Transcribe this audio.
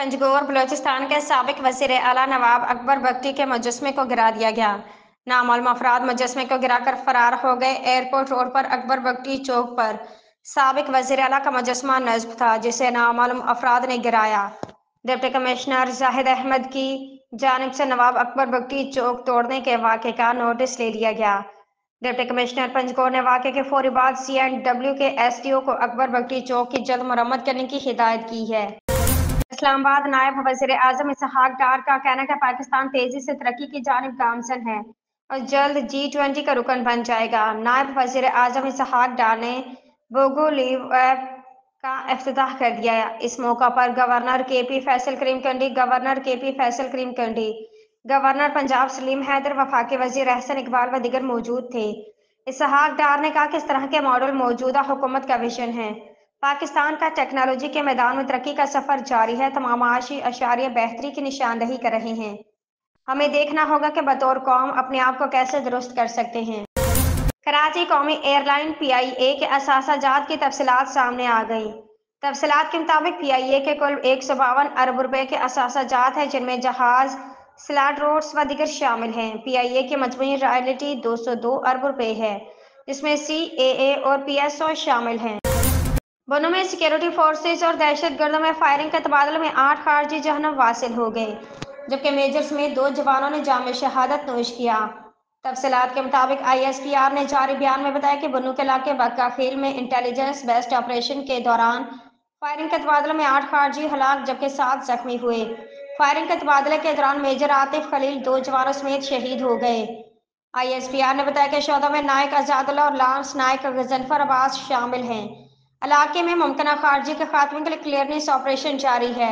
पंजगोर बलोचिस्तान के साबिक वज़ीर आला नवाब अकबर बगटी के मुजस्मे को गिरा दिया गया। नामालूम अफराद मुजस्मे को गिराकर फरार हो गए। एयरपोर्ट रोड पर अकबर बगटी चौक पर साबिक वज़ीर आला का मुजस्मा नस्ब था, जिसे नामालूम अफराद ने गिराया। डिप्टी कमिश्नर जाहिद अहमद की जानिब से नवाब अकबर बगटी चौक तोड़ने के वाक़े का नोटिस ले लिया गया। डिप्टी कमिश्नर पंजगोर ने वाक़े के फौरी बाद CNW के SDO को अकबर बगटी चौक की जल्द मरम्मत करने की हिदायत की है। इस्लामाबाद नायब वज़ीर आज़म इसहाक डार का कहना है कि पाकिस्तान तेजी से तरक्की की जानिब गामजन है और जल्द G20 का रुकन बन जाएगा। नायब वज़ीर आज़म इसहाक डार ने बोगोलीव ऐप का इफ्तिताह कर दिया। इस मौका पर गवर्नर फैसल करीम कंडी, गवर्नर पंजाब सलीम हैदर, वफाकी वज़ीर एहसन इकबाल व दीगर मौजूद थे। इसहाक डार ने कहा कि इस तरह के मॉडल मौजूदा हुकूमत का विजन है। पाकिस्तान का टेक्नोलॉजी के मैदान में तरक्की का सफर जारी है। तमाम माशी अशारिया बेहतरी की निशानदही कर रहे हैं। हमें देखना होगा कि बतौर कौम अपने आप को कैसे दुरुस्त कर सकते हैं। कराची कौमी एयरलाइन PIA के असासाजात की तफसीलात सामने आ गई। तफसीलात के मुताबिक PIA के कुल 152 अरब रुपए के असासाजात हैं, जिनमें जहाज, स्लॉट रोड्स व दीगर शामिल हैं। PIA की मजमूई रॉयल्टी 202 अरब रुपए है, जिसमें CAA और PSO शामिल हैं। बनों में सिक्योरिटी फोर्सेज और दहशत गर्दों में फायरिंग के तबादले में 8 खारजी जहन्नम वासिल हो गए, जबकि मेजर समेत 2 जवानों ने जाम शहादत नोश किया। तफसीलात के मुताबिक ISPR ने जारी बयान में बताया कि बनू के इलाके बक्काखील में इंटेलिजेंस बेस्ड ऑपरेशन के दौरान फायरिंग के तबादले में 8 खारजी हलाक जबकि 7 जख्मी हुए। फायरिंग के तबादले के दौरान मेजर आतिफ खलील 2 जवानों समेत शहीद हो गए। ISPR ने बताया कि शोधा में नायक आजादुल्लाह और लांस नायक गजनफर अब्बास शामिल हैं। इलाके में मुमकिन खारजी के खात्मे के लिए क्लियरेंस ऑपरेशन जारी है।